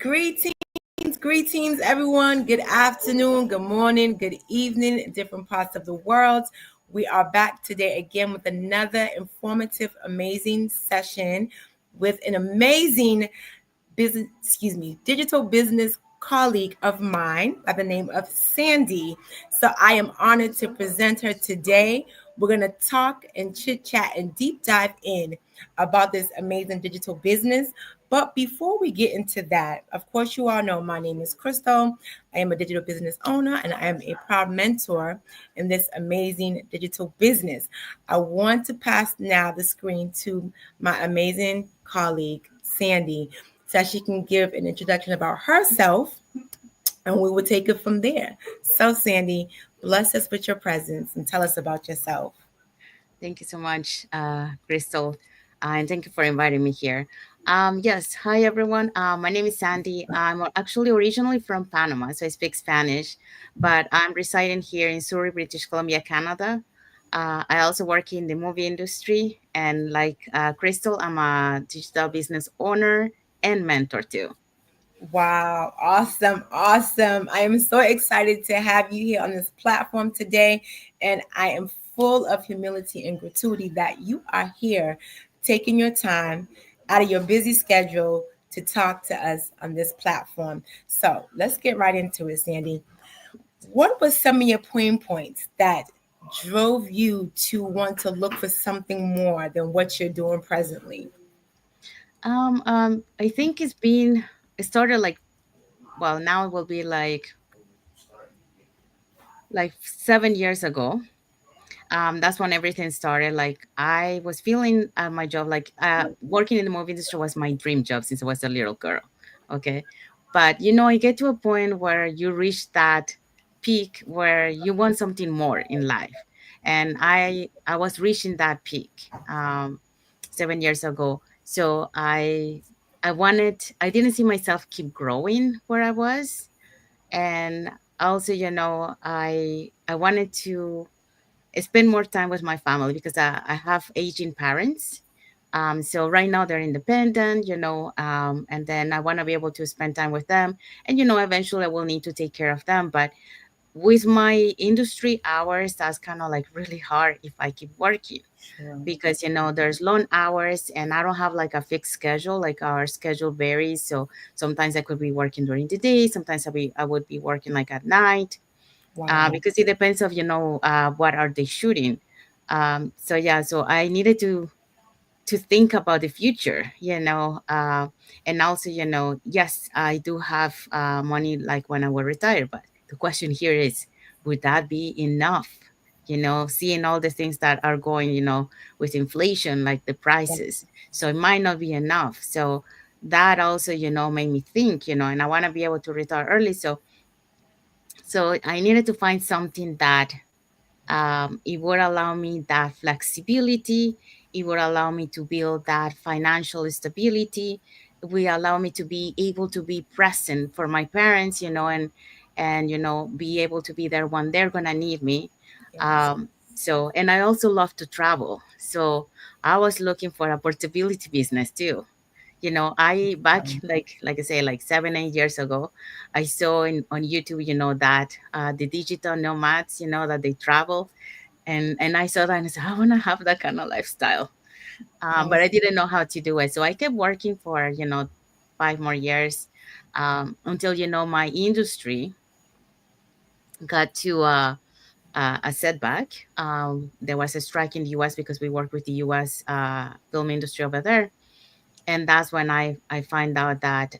Greetings, greetings, everyone. Good afternoon, good morning, good evening, in different parts of the world. We are back today again with another informative, amazing session with an amazing digital business colleague of mine by the name of Sandy. So I am honored to present her today. We're going to talk and chit chat and deep dive in about this amazing digital business. But before we get into that, of course, you all know my name is Crystal. I am a digital business owner and I am a proud mentor in this amazing digital business. I want to pass now the screen to my amazing colleague, Sandy, so that she can give an introduction about herself and we will take it from there. So, Sandy, bless us with your presence and tell us about yourself. Thank you so much, Crystal, and thank you for inviting me here. Yes, hi everyone. My name is Sandy. I'm actually originally from Panama, so I speak Spanish, but I'm residing here in Surrey, British Columbia, Canada. I also work in the movie industry, and like Crystal, I'm a digital business owner and mentor too. Wow, awesome, awesome. I am so excited to have you here on this platform today. And I am full of humility and gratuity that you are here taking your time out of your busy schedule to talk to us on this platform. So let's get right into it, Sandy. What was some of your pain points that drove you to want to look for something more than what you're doing presently? I think it started like, well, now it will be like 7 years ago. That's when everything started. Like I was feeling at my job, like working in the movie industry was my dream job since I was a little girl. Okay. But you get to a point where you reach that peak where you want something more in life. And I was reaching that peak 7 years ago. So I didn't see myself keep growing where I was. And also, I wanted to spend more time with my family because I have aging parents. So right now they're independent, and then I want to be able to spend time with them. And, eventually I will need to take care of them. But with my industry hours, that's kind of like really hard if I keep working Sure. because, there's long hours and I don't have like a fixed schedule. Like our schedule varies. So sometimes I could be working during the day. Sometimes I would be working like at night Wow. because it depends of what are they shooting. So yeah, so I needed to think about the future, and also yes, I do have money like when I will retire, but the question here is, would that be enough? Seeing all the things that are going, with inflation, like the prices, so it might not be enough. So that also made me think, and I want to be able to retire early. So I needed to find something that it would allow me that flexibility. It would allow me to build that financial stability. It will allow me to be able to be present for my parents, and be able to be there when they're gonna need me. Yes. So, and I also love to travel. So I was looking for a portability business too. I back like I say, like 7 8 years ago, I saw on YouTube, that the digital nomads, that they travel, and I saw that and I said, I want to have that kind of lifestyle. But I didn't know how to do it, so I kept working for 5 more years, until my industry got to a setback. There was a strike in the U.S. because we work with the U.S. Film industry over there, and that's when I find out that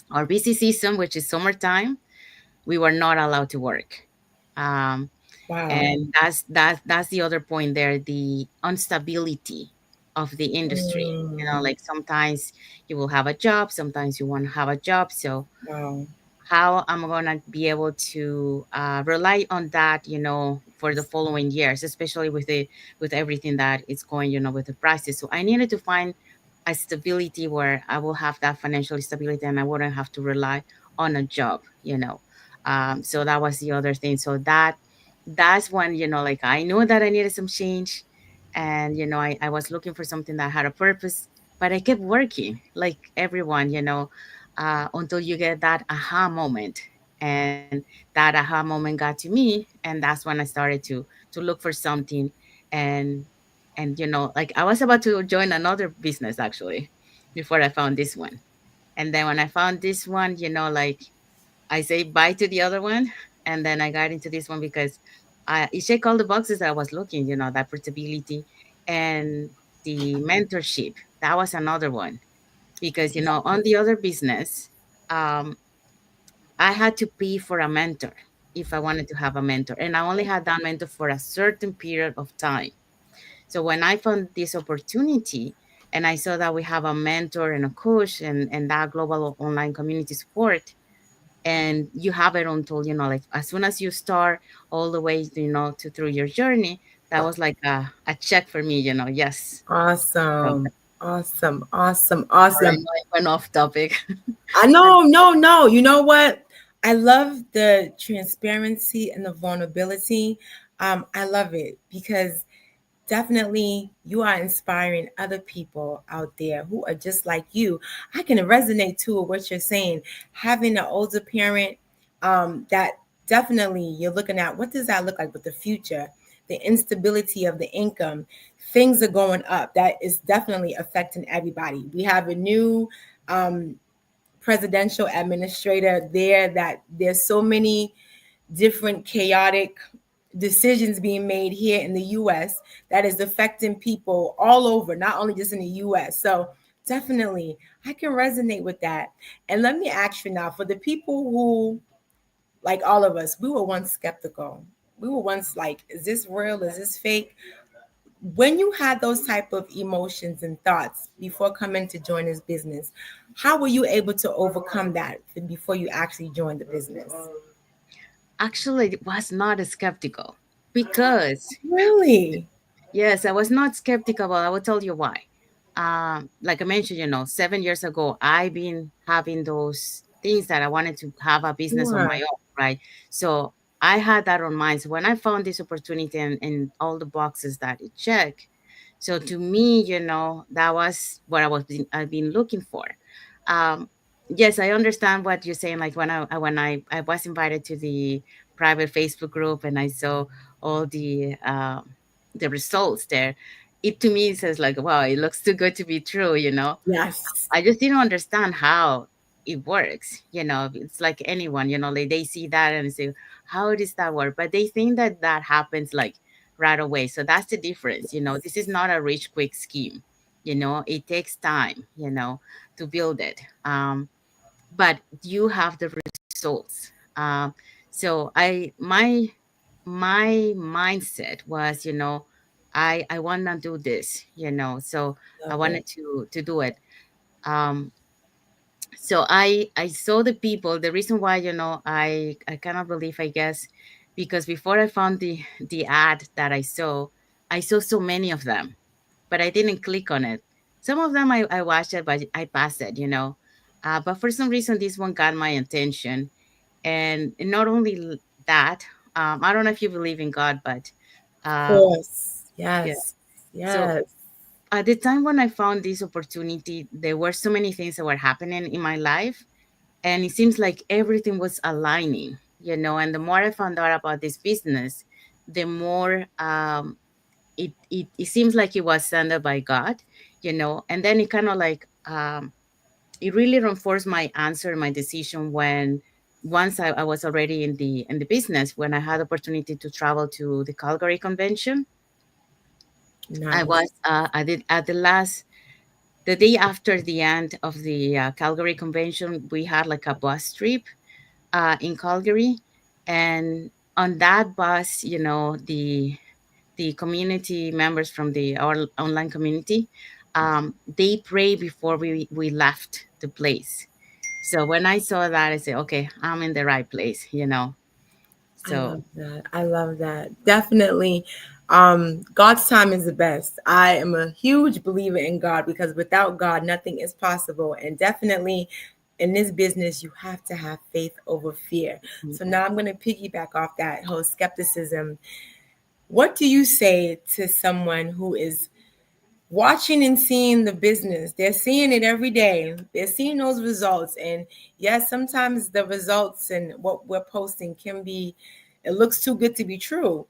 our busy season, which is summertime, we were not allowed to work. Um, Wow. and that's the other point there, the instability of the industry. Mm, Like sometimes you will have a job, sometimes you won't have a job. So wow. how I'm gonna be able to rely on that, for the following years, especially with everything that is going, with the prices. So I needed to find a stability where I will have that financial stability and I wouldn't have to rely on a job. So that was the other thing. So that's when, like I knew that I needed some change, and I was looking for something that had a purpose. but I kept working like everyone, until you get that aha moment. And that aha moment got to me, and that's when I started to look for something. And like I was about to join another business actually before I found this one. And then when I found this one, like I say bye to the other one, and then I got into this one because it checked all the boxes that I was looking, that portability and the mentorship. That was another one because on the other business, um, I had to pay for a mentor if I wanted to have a mentor, and I only had that mentor for a certain period of time. So when I found this opportunity and I saw that we have a mentor and a coach and that global online community support, and you have it until like as soon as you start all the way to through your journey, that was like a check for me. Yes. So, Awesome. Awesome. Awesome. sorry, I Awesome. know I went off topic. I know, no, no. You know what? I love the transparency and the vulnerability. I love it because definitely you are inspiring other people out there who are just like you. I can resonate too with what you're saying. Having an older parent, that definitely you're looking at what does that look like with the future, the instability of the income. Things are going up. That is definitely affecting everybody. We have a new um, presidential administrator there that there's so many different chaotic decisions being made here in the US that is affecting people all over, not only just in the US. So definitely I can resonate with that. And let me ask you now, for the people who, like all of us, we were once skeptical. We were once like, is this real? Is this fake? When you had those type of emotions and thoughts before coming to join this business, how were you able to overcome that before you actually joined the business? Actually, it was not skeptical because Really? yes, I was not skeptical, but I will tell you why. Like I mentioned, 7 years ago, I've been having those things that I wanted to have a business on my Sure. own, right? So I had that on mind. So when I found this opportunity and all the boxes that it checked, so to me, that was what I've been looking for. Um, yes, I understand what you're saying. Like when I was invited to the private Facebook group and I saw all the results there, it to me says like, wow, it looks too good to be true. Yes. I just didn't understand how it works. It's like anyone, like they see that and say, how does that work? But they think that that happens like right away. So that's the difference. This is not a rich quick scheme. It takes time, to build it. But you have the results. So my mindset was, I want to do this, so I Love wanted it. to do it. Um, so I saw the people. The reason why, I cannot believe, I guess, because before I found the ad that I saw so many of them, but I didn't click on it. Some of them I watched it, but I passed it. But for some reason, this one got my attention. And not only that, I don't know if you believe in God, but Of um, course. yeah. Yes. So Yes. at the time when I found this opportunity, there were so many things that were happening in my life, and it seems like everything was aligning. And the more I found out about this business, the more it seems like it was sent by God. And then it kind of like it really reinforced my answer, my decision when once I was already in the business, when I had opportunity to travel to the Calgary convention. I Nice. was I did at the day after the end of the Calgary convention, we had like a bus trip in Calgary, and on that bus, the community members from our online community, they pray before we left the place. So when I saw that, I said, okay, I'm in the right place. I So love that. I love that. Definitely. God's time is the best. I am a huge believer in God because without God, nothing is possible. And definitely in this business, you have to have faith over fear. mm, So now I'm going to piggyback off that whole skepticism. What do you say to someone who is watching and seeing the business. They're seeing it every day. They're seeing those results. And yes, sometimes the results and what we're posting can be, it looks too good to be true.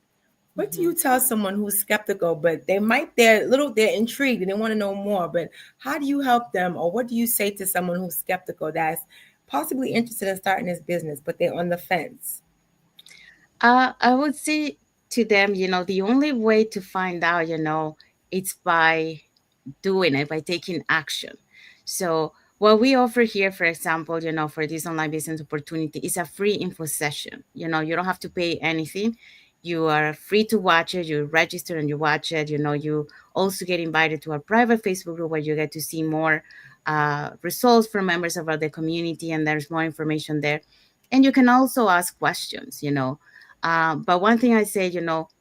What do Mhm. you tell someone who's skeptical, but they're intrigued and they want to know more, but how do you help them, or what do you say to someone who's skeptical that's possibly interested in starting this business, but they're on the fence? I would say to them, the only way to find out, it's by doing it, by taking action. So what we offer here, for example, for this online business opportunity is a free info session. You don't have to pay anything. You are free to watch it. You register and you watch it. You also get invited to a private Facebook group where you get to see more results from members of the community, and there's more information there. And you can also ask questions. But one thing I say,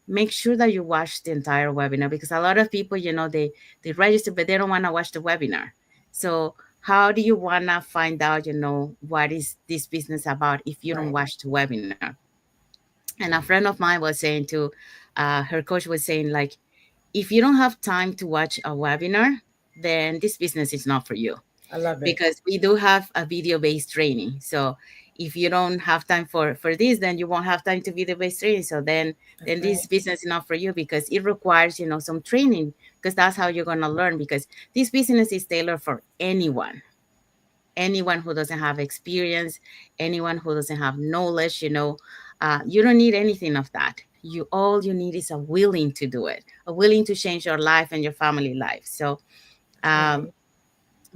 make sure that you watch the entire webinar, because a lot of people, they register, but they don't want to watch the webinar. So how do you want to find out, what is this business about if you don't Right. watch the webinar? And a friend of mine was saying to, her coach was saying, like, if you don't have time to watch a webinar, then this business is not for you, I love it. because we do have a video-based training. So if you don't have time for this, then you won't have time to video-based training. So then That's this right. business is not for you, because it requires some training, because that's how you're going to learn, because this business is tailored for anyone who doesn't have experience, anyone who doesn't have knowledge. You don't need anything of that. All you need is a willing to do it, a willing to change your life and your family life. So um, Right.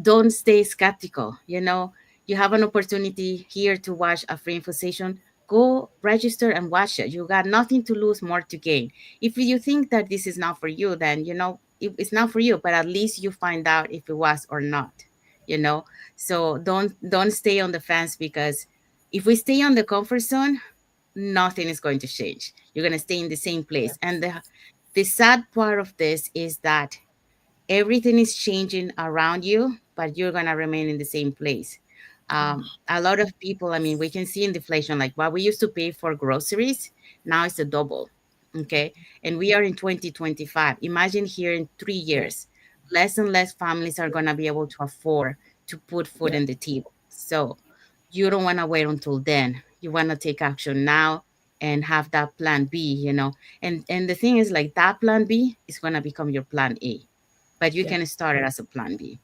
don't stay skeptical. You have an opportunity here to watch a free info session. Go register and watch it. You got nothing to lose, more to gain. If you think that this is not for you, then it's not for you, but at least you find out if it was or not. you know so don't stay on the fence, because if we stay on the comfort zone, nothing is going to change. You're going to stay in the same place. And the sad part of this is that everything is changing around you, but you're going to remain in the same place. A lot of people, I mean, we can see in deflation, like what we used to pay for groceries, now it's a double. Okay. And we are in 2025. Imagine here in three Yeah. years, less and less families are going to be able to afford to put food Yeah. on the table. So you don't want to wait until then. You want to take action now and have that plan B. And the thing is, like, that plan B is going to become your plan A, but you Yeah. can start it as a plan B.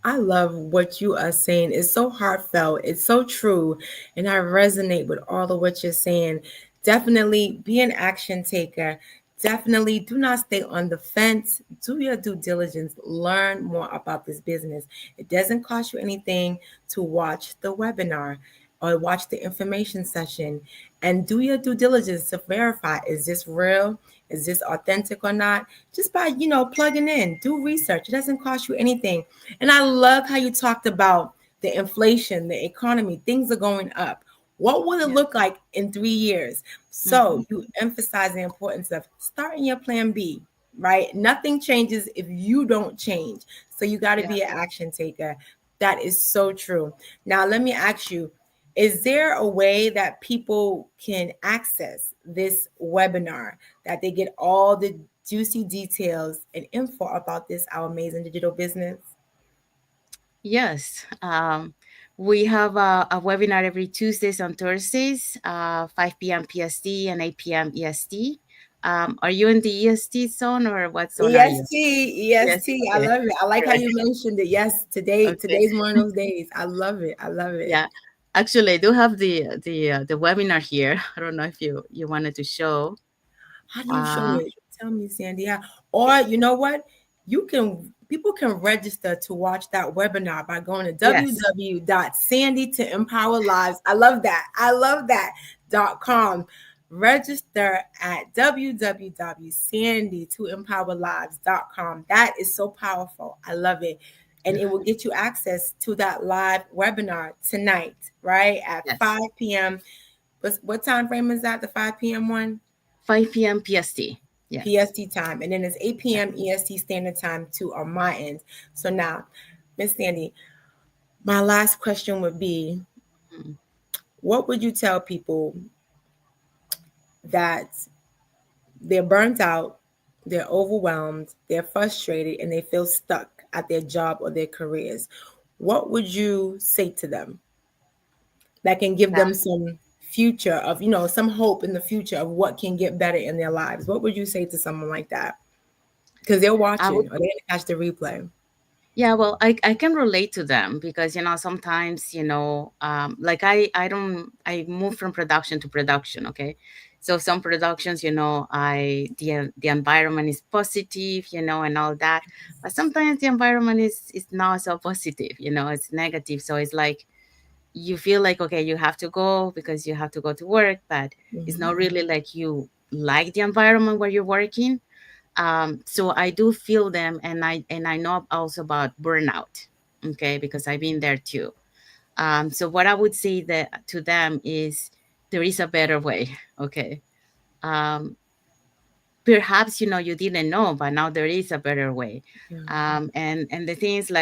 I love what you are saying. It's so heartfelt. It's so true. And I resonate with all of what you're saying. Definitely be an action taker. Definitely do not stay on the fence. Do your due diligence. Learn more about this business. It doesn't cost you anything to watch the webinar or watch the information session, and do your due diligence to verify, is this real? Is this authentic or not? Just by, plugging in, do research. It doesn't cost you anything. And I love how you talked about the inflation, the economy, things are going up. What will it Yeah. look like in 3 years? Mm-hmm. So you emphasize the importance of starting your plan B, right? Nothing changes if you don't change. So you got to Yeah. be an action taker. That is so true. Now, let me ask you, is there a way that people can access this webinar, that they get all the juicy details and info about this, our amazing digital business? Yes. We have a webinar every Tuesdays and Thursdays, 5 p.m. PST and 8 p.m. EST. Are you in the EST zone, or what zone are you? EST, Yes. EST. I Okay. love it. I All like how right. you mentioned it. Yes, today, Okay. today's one of those days. I love it. I love it. Yeah. Actually, I do have the webinar here. I don't know if you wanted to show. How do you show Uh, it? Tell me, Sandy. Or you know what? People can register to watch that webinar by going to yes. www.sandytoempowerlives. I love that. I love that.com. Register at www.sandytoempowerlives.com. That is so powerful. I love it. And it will get you access to that live webinar tonight, right? At Yes. 5 p.m. What time frame is that? The 5 p.m. one? 5 p.m. PST. Yes. PST time, and then it's 8 Yeah. p.m. EST standard time too on my end. So now, Miss Sandy, my last question would be, Mhm. what would you tell people that they're burnt out, they're overwhelmed, they're frustrated, and they feel stuck at their job or their careers, what would you say to them that can give them some future of, some hope in the future of what can get better in their lives? What would you say to someone like that? Because they're I would, watching or they're going to catch the replay. yeah, well, I can relate to them because, sometimes, like I move from production to production. Okay. So some productions, the environment is positive, and all that. But sometimes the environment is not so positive, it's negative. So it's like, you feel like, okay, you have to go because you have to go to work, but it's Mm-hmm. not really like you like the environment where you're working. So I do feel them, and I know also about burnout, okay, because I've been there too. So what I would say that to them is, there is a better way. Okay. um, Perhaps, you didn't know, but now there is a better way. Yeah. And the thing is,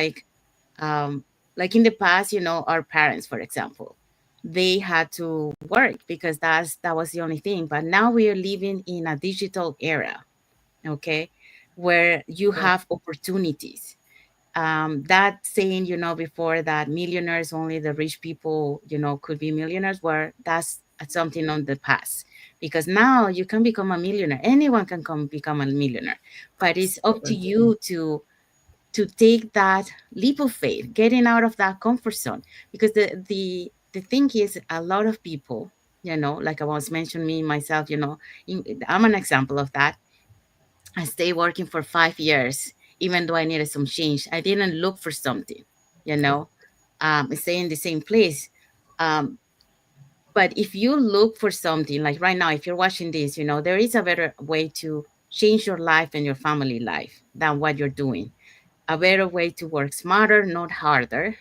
um, like in the past, our parents, for example, they had to work because that was the only thing. But now we are living in a digital era, okay, where you Yeah. have opportunities. That saying, before, that millionaires, only the rich people, could be millionaires, where that's something on the past, because now you can become a millionaire. Anyone can come become a millionaire, but it's up to Absolutely. you to take that leap of faith, getting out of that comfort zone. Because the thing is, a lot of people, like I was mentioning, me myself, I'm an example of that. I stayed working for 5 years, even though I needed some change. I didn't look for something, you Yeah. know, stay in the same place. Um, but if you look for something, like right now, if you're watching this, there is a better way to change your life and your family life than what you're doing. A better way to work smarter, not harder,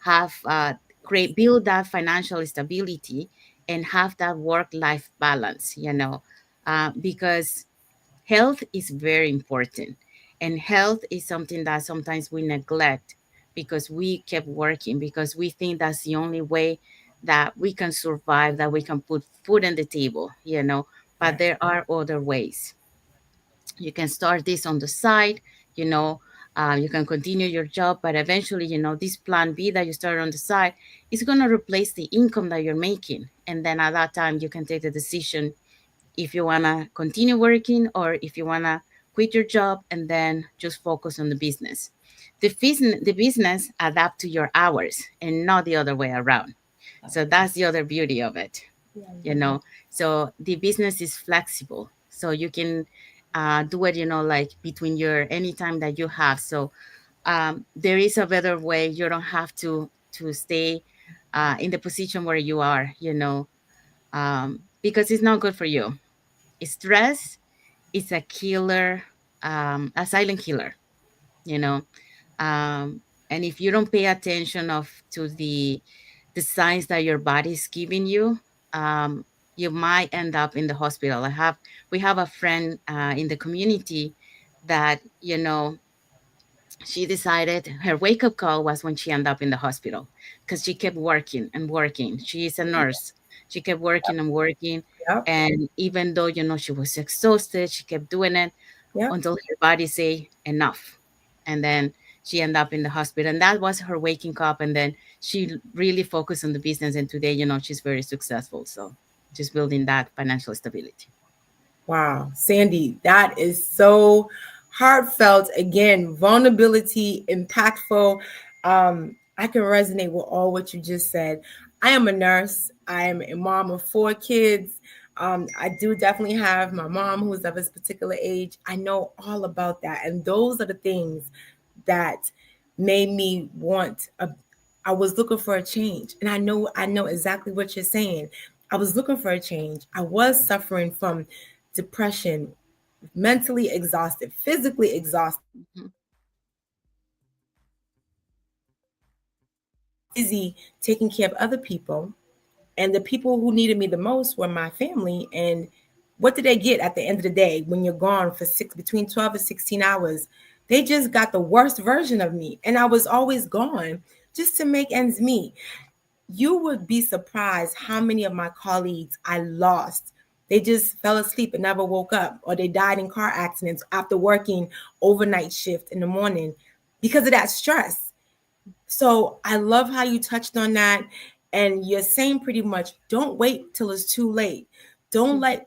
have create, build that financial stability, and have that work life balance, because health is very important. And health is something that sometimes we neglect because we kept working, because we think that's the only way that we can survive, that we can put food on the table. But Right. there are other ways. You can start this on the side, you know. You can continue your job, but eventually, this plan B that you start on the side is going to replace the income that you're making. And then at that time, you can take the decision if you want to continue working, or if you want to quit your job and then just focus on the business. The business adapt to your hours and not the other way around. So that's the other beauty of it, you know. So the business is flexible, so you can do it, like between your anytime that you have. So there is a better way. You don't have to stay in the position where you are, because it's not good for you. Stress is a killer, a silent killer, you know. Um, and if you don't pay attention of to the signs that your body is giving you, you might end up in the hospital. We have a friend in the community that, she decided her wake up call was when she ended up in the hospital, because she kept working and working. She is a nurse. She kept working and working. Yep. And even though, she was exhausted, she kept doing it Yep. until her body say enough. And then she ended up in the hospital. And that was her waking up. And then she really focused on the business. And today, she's very successful. So just building that financial stability. Wow, Sandy, that is so heartfelt. Again, vulnerability, impactful. I can resonate with all what you just said. I am a nurse. I am a mom of 4 kids. I do definitely have my mom who's of this particular age. I know all about that, and those are the things that made me want a. I was looking for a change, and I know exactly what you're saying. I was looking for a change. I was suffering from depression, mentally exhausted, physically exhausted, Mhm. busy taking care of other people. And the people who needed me the most were my family. And what did they get at the end of the day when you're gone for between 12 and 16 hours? They just got the worst version of me. And I was always gone just to make ends meet. You would be surprised how many of my colleagues I lost They just fell asleep and never woke up, or they died in car accidents after working overnight shift in the morning because of that stress. So I love how you touched on that. And you're saying pretty much don't wait till it's too late. Don't let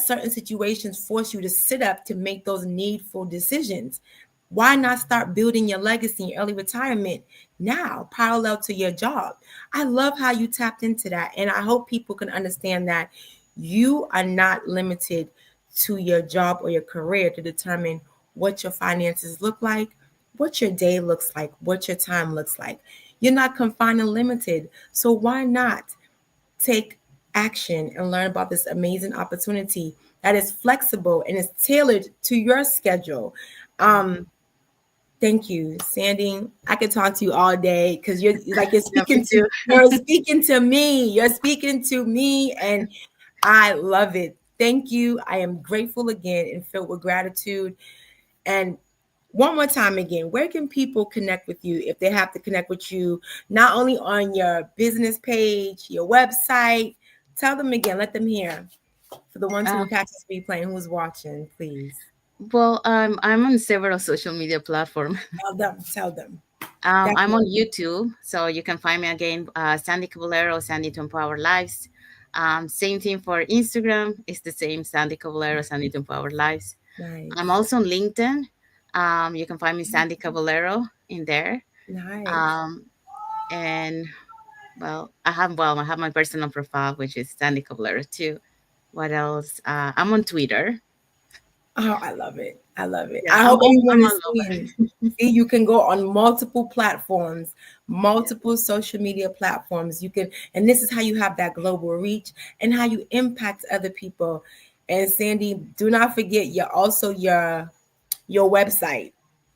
certain situations force you to sit up to make those needful decisions. Why not start building your legacy in early retirement now, parallel to your job? I love how you tapped into that. And I hope people can understand that you are not limited to your job or your career to determine what your finances look like, what your day looks like, what your time looks like. You're not confined and limited. So why not take action and learn about this amazing opportunity that is flexible and is tailored to your schedule? Um, Thank you, Sandy. I could talk to you all day because you're like you're Yeah, me speaking to too. you're speaking to me. You're speaking to me, and I love it. Thank you. I am grateful again and filled with gratitude. And one more time again, where can people connect with you if they have to connect with you, not only on your business page, your website? Tell them again, let them hear. For the ones who will Uh, catch this replay and who's watching, please. well, I'm on several social media platforms. Tell them, tell them. I'm on Definitely. YouTube, so you can find me again, Sandy Caballero, Sandy to Empower Lives. Same thing for Instagram. It's the same, Sandy Caballero, Sandy to Empower Lives. I'm Nice. also on LinkedIn. You can find me Sandy Caballero in there. Nice. Um, and I have my personal profile, which is Sandy Caballero too. What else? I'm on Twitter. Oh, I love it. I love it. Yeah, I I'm hope all everyone I'm is all seeing. over. See, you can go on multiple platforms, Yeah. multiple social media platforms. You can, and this is how you have that global reach and how you impact other people. And Sandy, do not forget your website.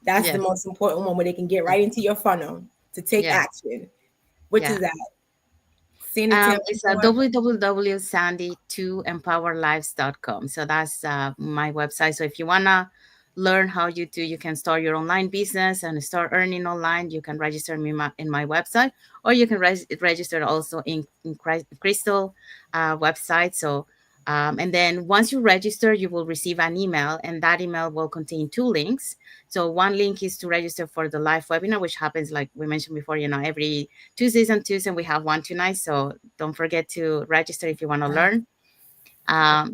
That's the Yes. most important one where they can get right into your funnel to take Yeah. action. Which Yeah. is that? Sandy It's Temple. www.sandy2empowerlives.com. So that's my website. So if you wanna learn how you can start your online business and start earning online, you can register me in my website, or you can register also in Crystal website. So and then once you register, you will receive an email, and that email will contain two links. So one link is to register for the live webinar, which happens like we mentioned before, every Tuesdays and Tuesdays, and we have one tonight. So don't forget to register if you want to learn.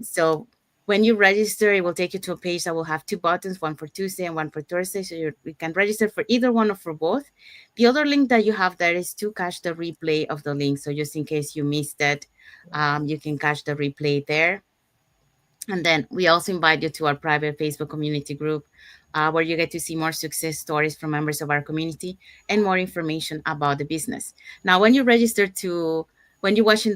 So when you register, it will take you to a page that will have two buttons, one for Tuesday and one for Thursday. So you can register for either one or for both. The other link that you have there is to catch the replay of the link. So just in case you missed it, you can catch the replay there. And then we also invite you to our private Facebook community group, where you get to see more success stories from members of our community and more information about the business. Now, when you're watching the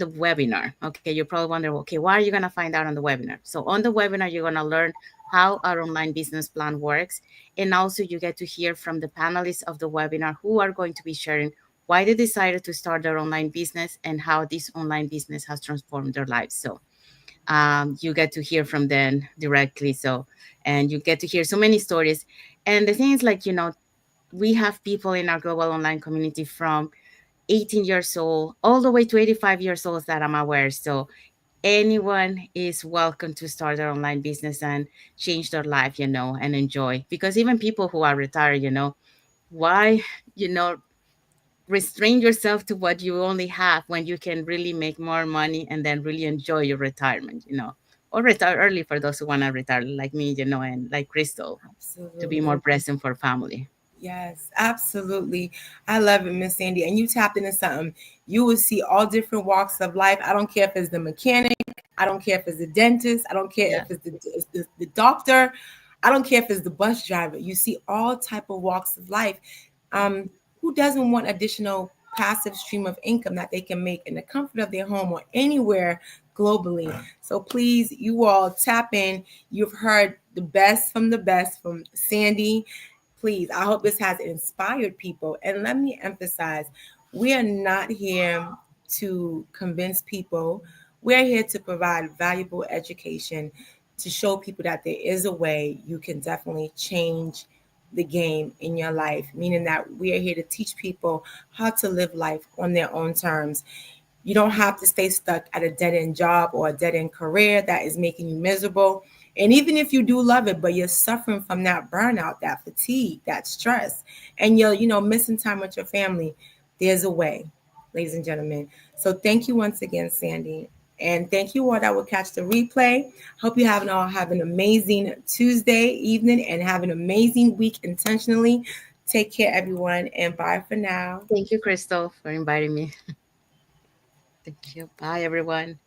webinar, okay, you're probably wondering, okay, what are you going to find out on the webinar? So on the webinar, you're going to learn how our online business plan works. And also you get to hear from the panelists of the webinar who are going to be sharing why they decided to start their online business and how this online business has transformed their lives. So you get to hear from them directly. So, and you get to hear so many stories. And the thing is, like, we have people in our global online community from 18 years old all the way to 85 years old that I'm aware. So anyone is welcome to start their online business and change their life, and enjoy. Because even people who are retired, why, you know, restrain yourself to what you only have when you can really make more money and then really enjoy your retirement, or retire early for those who want to retire like me, and like Crystal, to be more Absolutely. present for family. Yes, absolutely. I love it, Miss Sandy. And you tapped into something. You will see all different walks of life. I don't care if it's the mechanic. I don't care if it's the dentist. I don't care if Yeah. it's the doctor. I don't care if it's the bus driver. You see all type of walks of life. Who doesn't want additional passive stream of income that they can make in the comfort of their home or anywhere globally? So please, you all tap in. You've heard the best from Sandy. Please, I hope this has inspired people. And let me emphasize, we are not here to convince people. We're here to provide valuable education to show people that there is a way you can definitely change the game in your life, meaning that we are here to teach people how to live life on their own terms. You don't have to stay stuck at a dead end job or a dead end career that is making you miserable. And even if you do love it, but you're suffering from that burnout, that fatigue, that stress, and you're, missing time with your family, there's a way, ladies and gentlemen. So thank you once again, Sandy. And thank you all that will catch the replay. Hope you all have an amazing Tuesday evening and have an amazing week intentionally. Take care, everyone, and bye for now. Thank you, Crystal, for inviting me. Thank you. Bye, everyone.